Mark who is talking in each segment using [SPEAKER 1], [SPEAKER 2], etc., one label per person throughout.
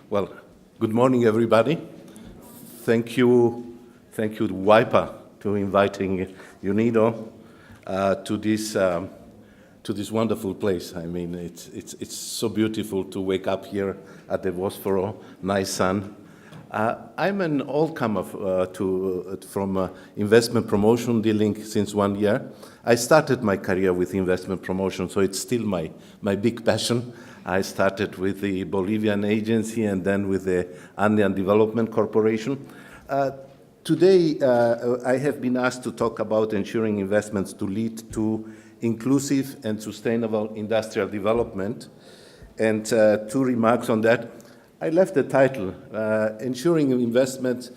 [SPEAKER 1] Well, good morning, everybody. Thank you, WIPA, to inviting UNIDO to this wonderful place. I mean, it's so beautiful to wake up here at the Bosphoro, nice sun. I'm an all-comer from investment promotion, dealing since 1 year. I started my career with investment promotion, so it's still my big passion. I started with the Bolivian agency and then with the Andean Development Corporation. Today, I have been asked to talk about ensuring investments to lead to inclusive and sustainable industrial development. And 2 remarks on that. I left the title, Ensuring Investment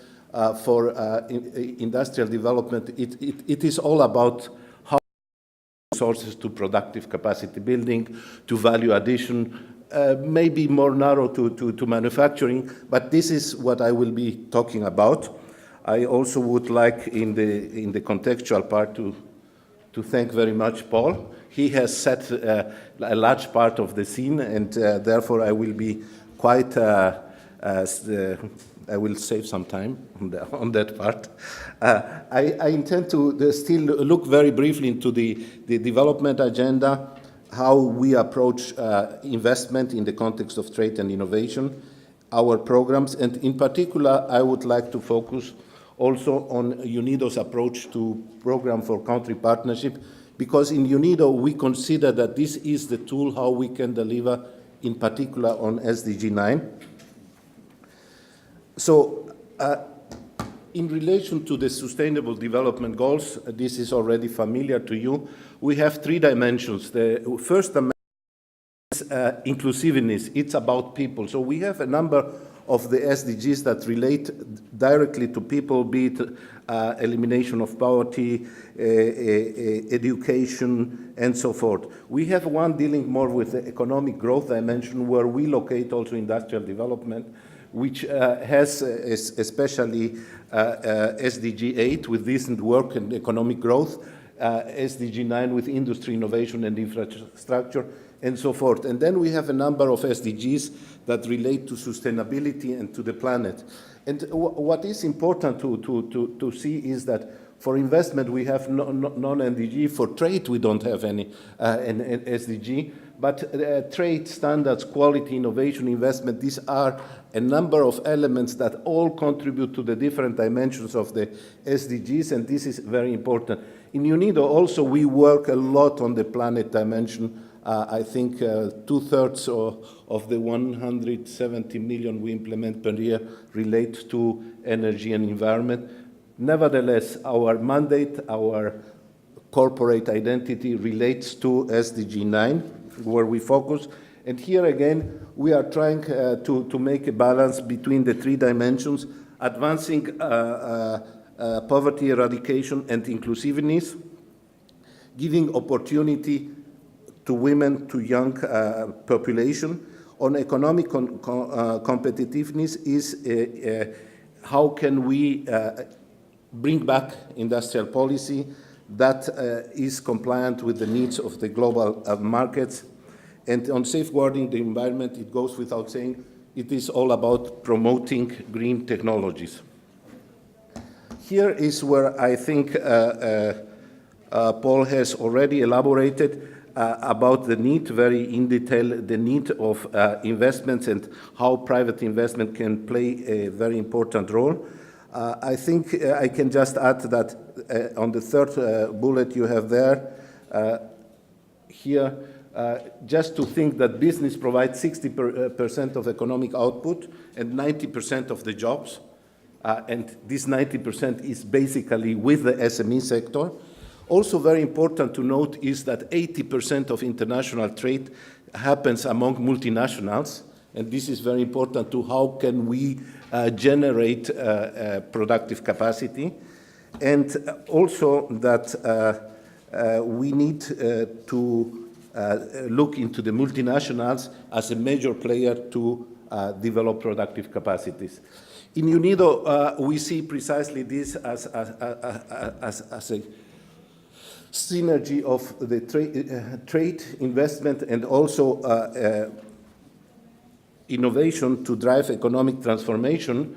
[SPEAKER 1] for Industrial Development. It is all about how resources to productive capacity building, to value addition, maybe more narrow to manufacturing, but this is what I will be talking about. I also would like, in the contextual part, to thank very much Paul. He has set a large part of the scene, and therefore I will be quite, I will save some time on that part. I intend to still look very briefly into the development agenda, how we approach investment in the context of trade and innovation, our programs, and in particular, I would like to focus also on UNIDO's approach to program for country partnership, because in UNIDO, we consider that this is the tool how we can deliver, in particular on SDG 9. So, in relation to the Sustainable Development Goals, this is already familiar to you, we have 3 dimensions. The first dimension is inclusiveness. It's about people. So we have a number of the SDGs that relate directly to people, be it elimination of poverty, education, and so forth. We have one dealing more with the economic growth dimension, where we locate also industrial development, which has especially SDG 8 with decent work and economic growth, SDG 9 with industry, innovation, and infrastructure, and so forth. And then we have a number of SDGs that relate to sustainability and to the planet. And what is important to see is that for investment, we have non-SDG. For trade, we don't have any an SDG. But trade standards, quality, innovation, investment, these are a number of elements that all contribute to the different dimensions of the SDGs, and this is very important. In UNIDO also, we work a lot on the planet dimension. I think 2/3 of the 170 million we implement per year relate to energy and environment. Nevertheless, our mandate, our corporate identity relates to SDG 9, where we focus. And here again, we are trying to make a balance between the 3 dimensions, advancing poverty eradication and inclusiveness, giving opportunity to women, to young population. On economic competitiveness is how can we bring back industrial policy that is compliant with the needs of the global markets. And on safeguarding the environment, it goes without saying, it is all about promoting green technologies. Here is where I think Paul has already elaborated about the need, very in detail, the need of investments and how private investment can play a very important role. I think I can just add that on the 3rd bullet you have there, here, just to think that business provides 60% of economic output and 90% of the jobs, and this 90% is basically with the SME sector. Also very important to note is that 80% of international trade happens among multinationals, and this is very important to how can we generate productive capacity, and also that we need to look into the multinationals as a major player to develop productive capacities. In UNIDO, we see precisely this as a synergy of the trade investment and also innovation to drive economic transformation.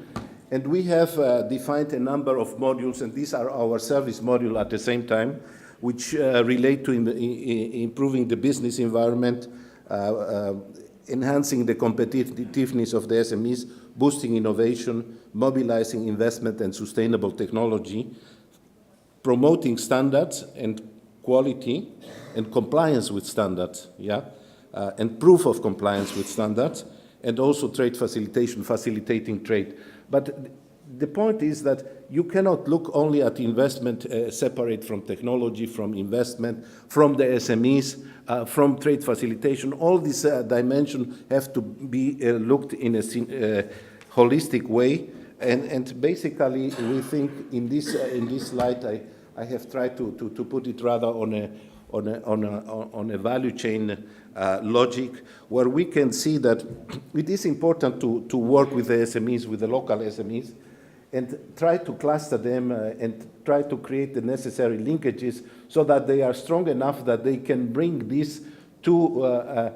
[SPEAKER 1] And we have defined a number of modules, and these are our service module at the same time, which relate to improving the business environment, enhancing the competitiveness of the SMEs, boosting innovation, mobilizing investment and sustainable technology, promoting standards and quality and compliance with standards, and proof of compliance with standards, and also trade facilitation, facilitating trade. But the point is that you cannot look only at investment separate from technology, from investment, from the SMEs, from trade facilitation. All these dimensions have to be looked in a holistic way. And basically, we think in this slide, I have tried to put it rather on a value chain logic, where we can see that it is important to work with the SMEs, with the local SMEs, and try to cluster them and try to create the necessary linkages so that they are strong enough that they can bring this to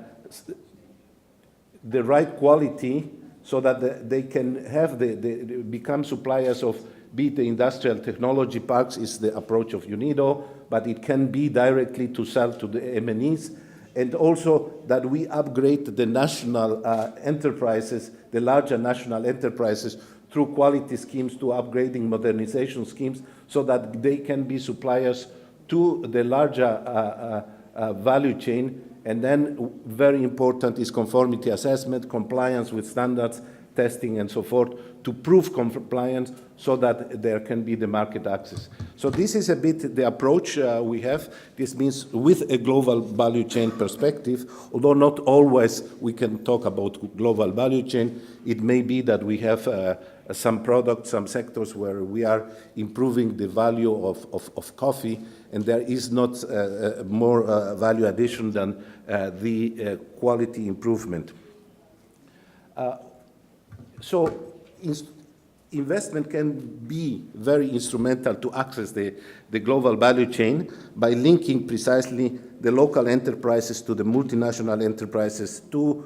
[SPEAKER 1] the right quality, so that they can have become suppliers of, be it the industrial technology parks is the approach of UNIDO, but it can be directly to sell to the MNEs, and also that we upgrade the national enterprises, the larger national enterprises, through quality schemes, to upgrading modernization schemes, so that they can be suppliers to the larger value chain. And then very important is conformity assessment, compliance with standards, testing and so forth, to prove compliance so that there can be the market access. So this is a bit the approach we have. This means with a global value chain perspective, although not always we can talk about global value chain. It may be that we have some products, some sectors where we are improving the value of coffee, and there is not more value addition than the quality improvement. So investment can be very instrumental to access the global value chain by linking precisely the local enterprises to the multinational enterprises, to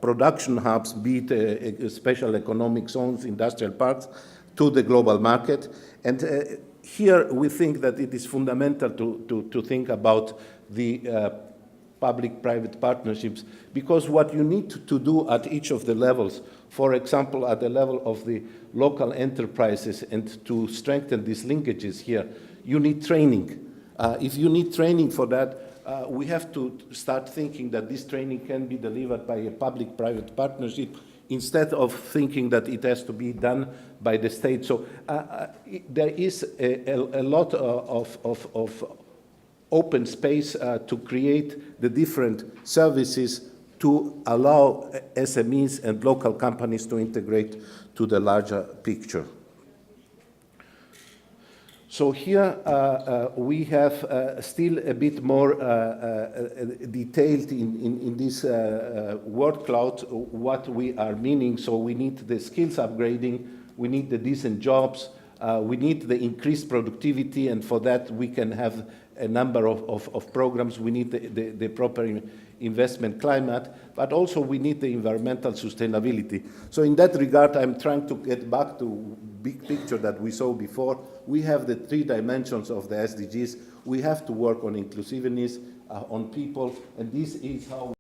[SPEAKER 1] production hubs, be it special economic zones, industrial parks, to the global market. And here we think that it is fundamental to think about the public-private partnerships, because what you need to do at each of the levels, for example, at the level of the local enterprises, and to strengthen these linkages here, you need training. If you need training for that, we have to start thinking that this training can be delivered by a public-private partnership, instead of thinking that it has to be done by the state. So there is a lot of open space to create the different services to allow SMEs and local companies to integrate to the larger picture. So here we have still a bit more detailed in this word cloud what we are meaning. So we need the skills upgrading, we need the decent jobs, we need the increased productivity, and for that we can have a number of programs. We need the proper investment climate, but also we need the environmental sustainability. So in that regard, I'm trying to get back to big picture that we saw before. We have the 3 dimensions of the SDGs. We have to work on inclusiveness, on people, and this is how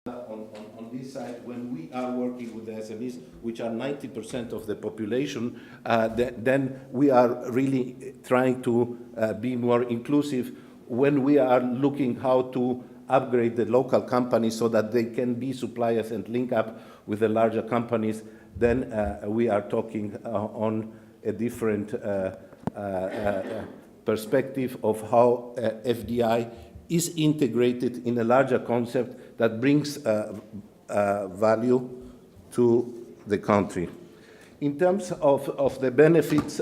[SPEAKER 1] on this side, when we are working with the SMEs, which are 90% of the population, then we are really trying to be more inclusive. When we are looking how to upgrade the local companies so that they can be suppliers and link up with the larger companies, then we are talking on a different perspective of how FDI is integrated in a larger concept that brings value to the country. In terms of the benefits,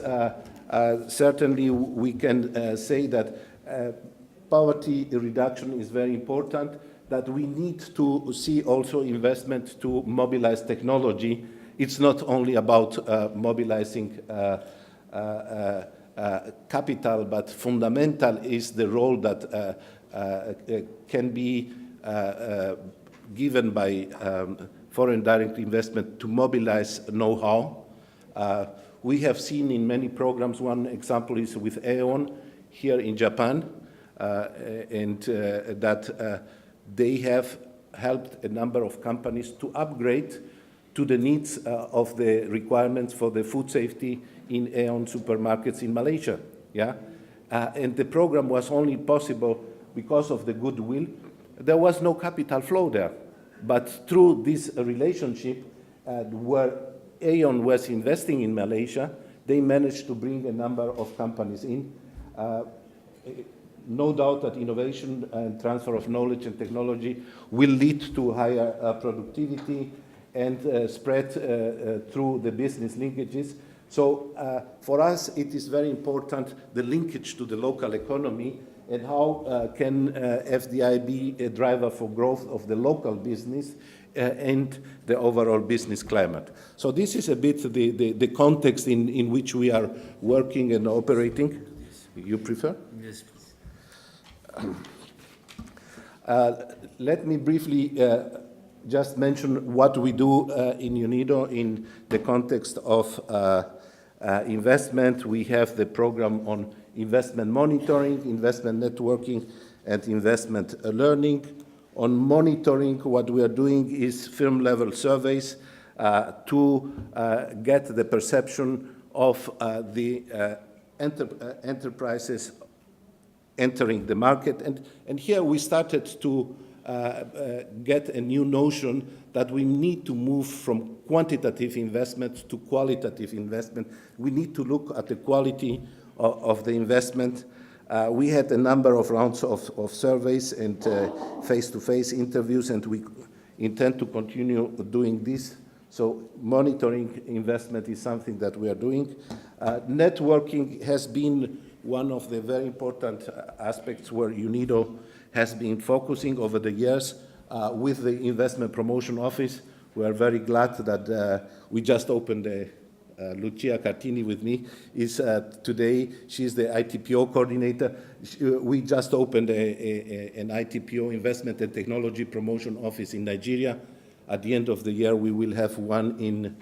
[SPEAKER 1] certainly we can say that poverty reduction is very important, that we need to see also investment to mobilize technology. It's not only about mobilizing capital, but fundamental is the role that can be given by foreign direct investment to mobilize know-how. We have seen in many programs, one example is with Aeon here in Japan, that they have helped a number of companies to upgrade to the needs of the requirements for the food safety in Aeon supermarkets in Malaysia. Yeah? And the program was only possible because of the goodwill. There was no capital flow there. But through this relationship, where Aeon was investing in Malaysia, they managed to bring a number of companies in. No doubt that innovation and transfer of knowledge and technology will lead to higher productivity and spread through the business linkages. So for us, it is very important, the linkage to the local economy, and how can FDI be a driver for growth of the local business and the overall business climate. So this is a bit the context in which we are working and operating. You prefer?
[SPEAKER 2] Yes, please.
[SPEAKER 1] Let me briefly just mention what we do in UNIDO in the context of investment. We have the program on investment monitoring, investment networking, and investment learning. On monitoring, what we are doing is firm-level surveys to get the perception of the enterprises entering the market. And here we started to get a new notion that we need to move from quantitative investment to qualitative investment. We need to look at the quality of the investment. We had a number of rounds of surveys and face-to-face interviews, and we intend to continue doing this. So monitoring investment is something that we are doing. Networking has been one of the very important aspects where UNIDO has been focusing over the years with the Investment Promotion Office. We are very glad that we just opened Lucia Cartini with me is today, she's the ITPO coordinator. We just opened an ITPO Investment and Technology Promotion Office in Nigeria. At the end of the year, we will have one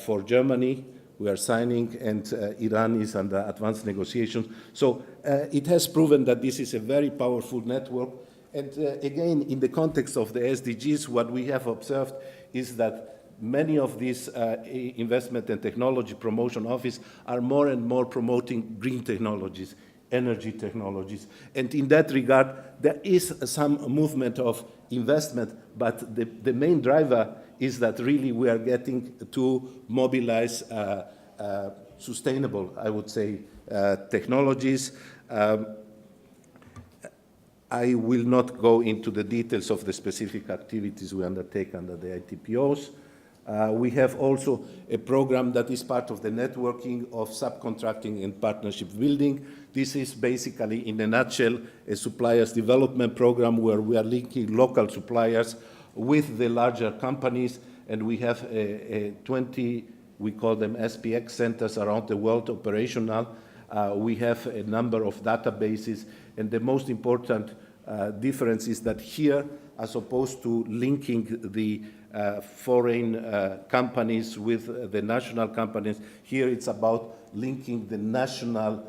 [SPEAKER 1] for Germany. We are signing, and Iran is under advanced negotiations. So it has proven that this is a very powerful network. And again, in the context of the SDGs, what we have observed is that many of these investment and technology promotion offices are more and more promoting green technologies, energy technologies. And in that regard, there is some movement of investment, but the main driver is that really we are getting to mobilize sustainable, I would say, technologies. I will not go into the details of the specific activities we undertake under the ITPOs. We have also a program that is part of the networking of subcontracting and partnership building. This is basically, in a nutshell, a suppliers development program where we are linking local suppliers with the larger companies, and we have 20, we call them SPX centers around the world operational. We have a number of databases, and the most important difference is that here, as opposed to linking the foreign companies with the national companies, here it's about linking the national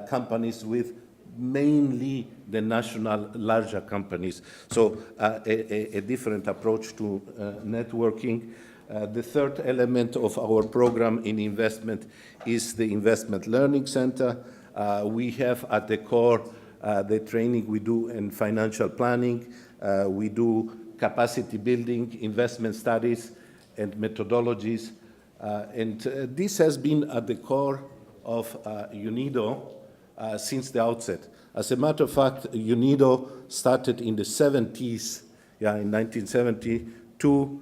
[SPEAKER 1] companies with mainly the national larger companies. So a different approach to networking. The third element of our program in investment is the Investment Learning Center. We have at the core the training we do in financial planning. We do capacity building, investment studies, and methodologies. And this has been at the core of UNIDO since the outset. As a matter of fact, UNIDO started in the 70s, in 1970, to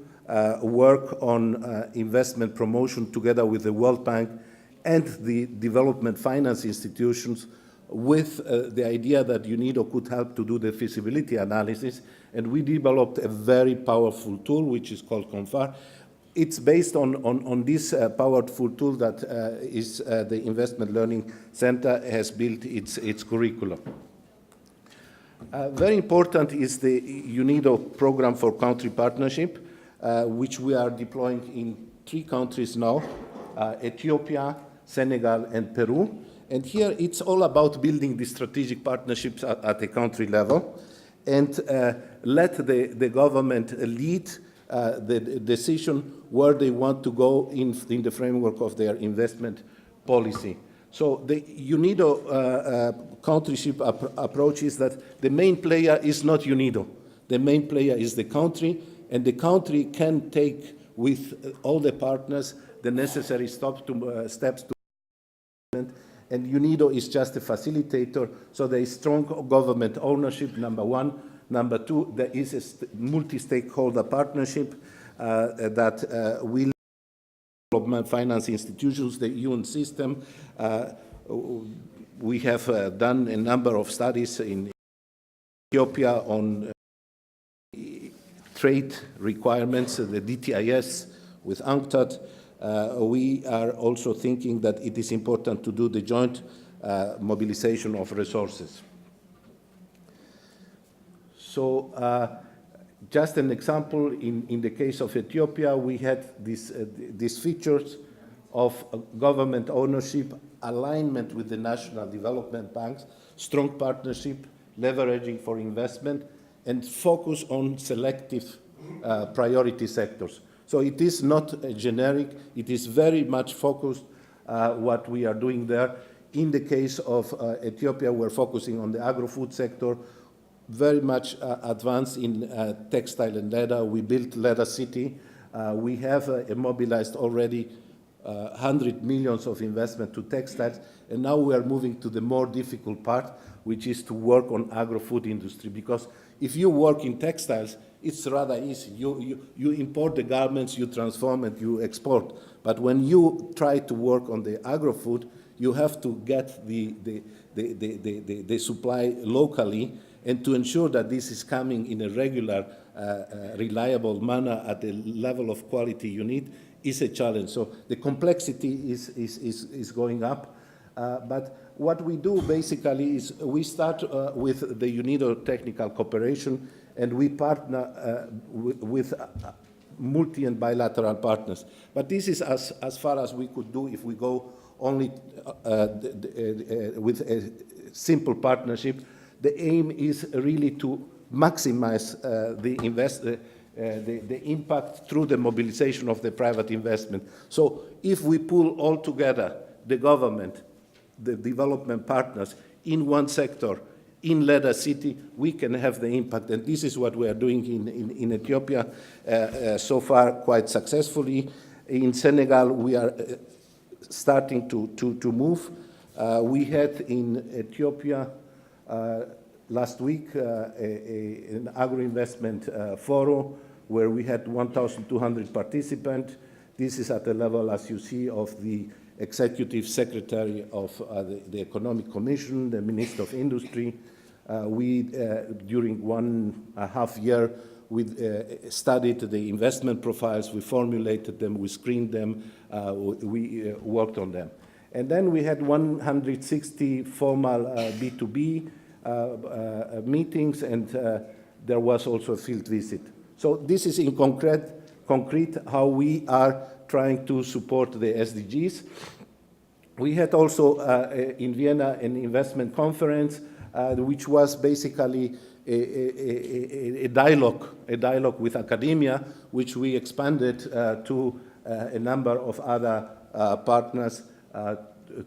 [SPEAKER 1] work on investment promotion together with the World Bank and the development finance institutions, with the idea that UNIDO could help to do the feasibility analysis. And we developed a very powerful tool, which is called CONFAR. It's based on this powerful tool that is the Investment Learning Center has built its curriculum. Very important is the UNIDO program for country partnership. which we are deploying in 3 countries now, Ethiopia, Senegal, and Peru. And here it's all about building the strategic partnerships at the country level and let the government lead the decision where they want to go in the framework of their investment policy. So the UNIDO countryship approach is that the main player is not UNIDO. The main player is the country, and the country can take with all the partners the necessary steps to and UNIDO is just a facilitator, so there is strong government ownership, number one. Number two, there is a multi-stakeholder partnership that will development finance institutions, the UN system. We have done a number of studies in Ethiopia on trade requirements, the DTIS with UNCTAD. We are also thinking that it is important to do the joint mobilization of resources. So just an example, in the case of Ethiopia, we had these features of government ownership, alignment with the national development banks, strong partnership, leveraging for investment, and focus on selective priority sectors. So it is not generic, it is very much focused what we are doing there. In the case of Ethiopia, we're focusing on the agro-food sector, very much advanced in textile and leather. We built Leather City. We have mobilized already 100 million of investment to textiles, and now we are moving to the more difficult part, which is to work on agro-food industry, because if you work in textiles, it's rather easy. You import the garments, you transform and you export. But when you try to work on the agro-food, you have to get the supply locally, and to ensure that this is coming in a regular, reliable manner at the level of quality you need is a challenge. So the complexity is going up. But what we do basically is we start with the UNIDO technical cooperation, and we partner with multi and bilateral partners. But this is as far as we could do if we go only with a simple partnership. The aim is really to maximize the impact through the mobilization of the private investment. So if we pull all together the government, the development partners in one sector, in Leather City, we can have the impact. And this is what we are doing in Ethiopia so far quite successfully. In Senegal, we are starting to move. We had in Ethiopia last week an agro-investment forum where we had 1,200 participants. This is at the level, as you see, of the Executive Secretary of the Economic Commission, the Minister of Industry. We, during 1.5 years, we studied the investment profiles, we formulated them, we screened them, we worked on them. And then we had 160 formal B2B meetings, and there was also a field visit. So this is in concrete how we are trying to support the SDGs. We had also in Vienna an investment conference, which was basically a dialogue with academia, which we expanded to a number of other partners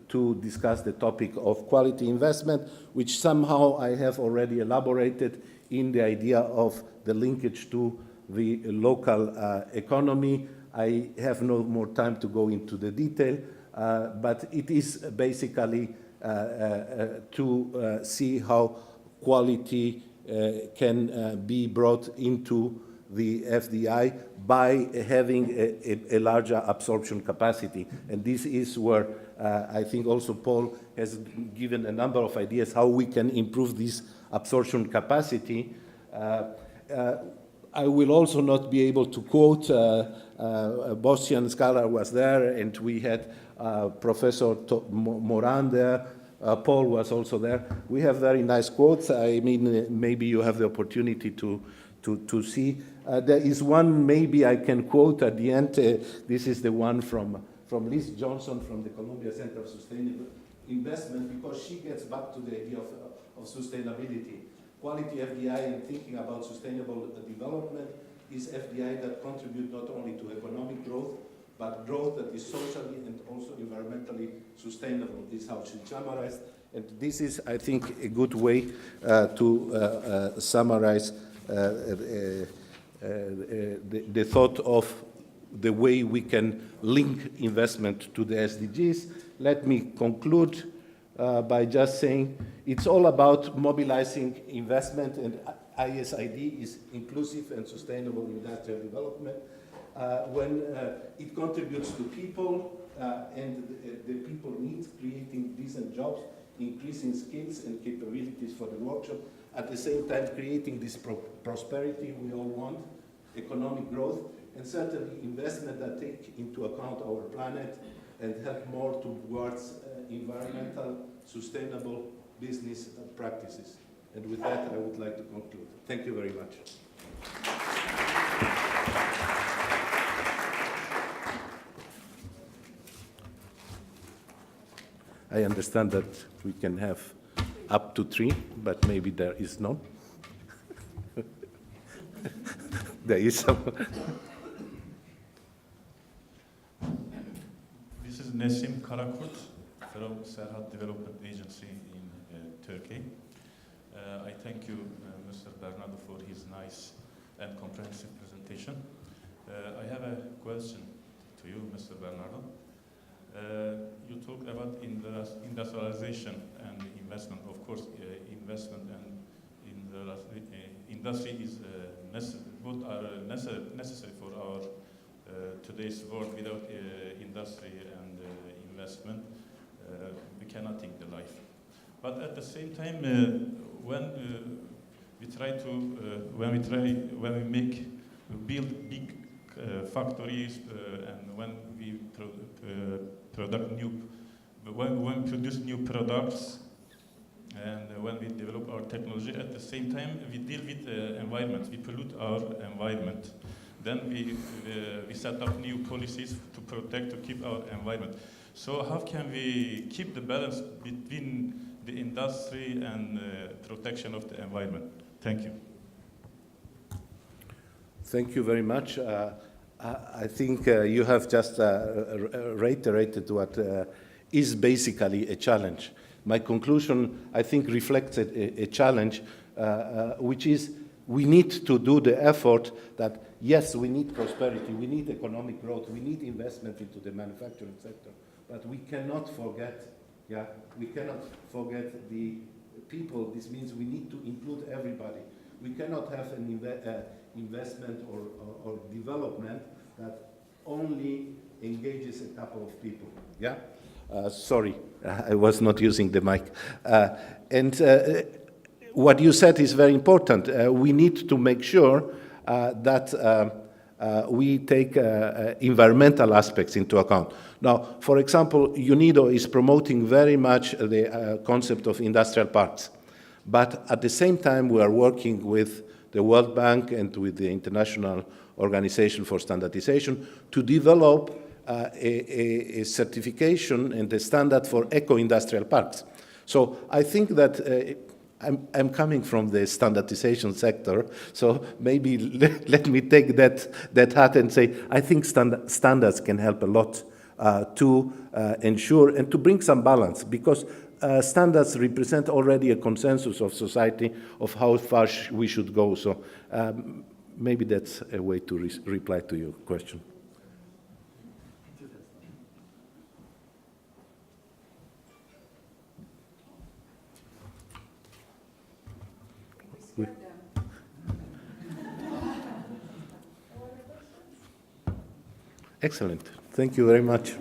[SPEAKER 1] to discuss the topic of quality investment, which somehow I have already elaborated in the idea of the linkage to the local economy. I have no more time to go into the detail, but it is basically to see how quality can be brought into the FDI by having a larger absorption capacity. And this is where I think also Paul has given a number of ideas how we can improve this absorption capacity. I will also not be able to quote, Bosnian scholar was there, and we had Professor Moran there. Paul was also there. We have very nice quotes. I mean, maybe you have the opportunity to see. There is one maybe I can quote at the end. This is the one from Liz Johnson from the Columbia Center of Sustainable Investment, because she gets back to the idea of sustainability. Quality FDI and thinking about sustainable development is FDI that contribute not only to economic growth, but growth that is socially and also environmentally sustainable. This is how she summarized. And this is, I think, a good way to summarize the thought of the way we can link investment to the SDGs. Let me conclude by just saying it's all about mobilizing investment, and ISID is inclusive and sustainable industrial development. When it contributes to people and the people needs, creating decent jobs, increasing skills and capabilities for the workshop, at the same time creating this prosperity we all want, economic growth, and certainly investment that take into account our planet and help more towards environmental, sustainable business practices. And with that, I would like to conclude. Thank you very much. I understand that we can have up to 3, but maybe there is none. There is some.
[SPEAKER 2] This is Nesim Karakurt from Serhat Development Agency in Turkey. I thank you, Mr. Bernardo, for his nice and comprehensive presentation. I have a question to you, Mr. Bernardo. You talk about industrialization and investment. Of course, investment and industry is both are necessary for our today's world. Without industry and investment, we cannot think the life. But at the same time, when we build big factories, and when we produce new products, and when we develop our technology, at the same time we deal with the environment, we pollute our environment. Then we set up new policies to protect, to keep our environment. So how can we keep the balance between the industry and protection of the environment? Thank you.
[SPEAKER 1] Thank you very much. I think you have just reiterated what is basically a challenge. My conclusion, I think, reflects a challenge, which is we need to do the effort that, yes, we need prosperity, we need economic growth, we need investment into the manufacturing sector, but we cannot forget, we cannot forget the people. This means we need to include everybody. We cannot have an investment or development that only engages a couple of people. Sorry, I was not using the mic. What you said is very important. We need to make sure that we take environmental aspects into account. Now, for example, UNIDO is promoting very much the concept of industrial parks. But at the same time, we are working with the World Bank and with the International Organization for Standardization to develop a certification and a standard for eco-industrial parks. So I think that I'm coming from the standardization sector, so maybe let me take that hat and say, I think standards can help a lot to ensure and to bring some balance, because standards represent already a consensus of society of how far we should go. So maybe that's a way to reply to your question. Excellent. Thank you very much.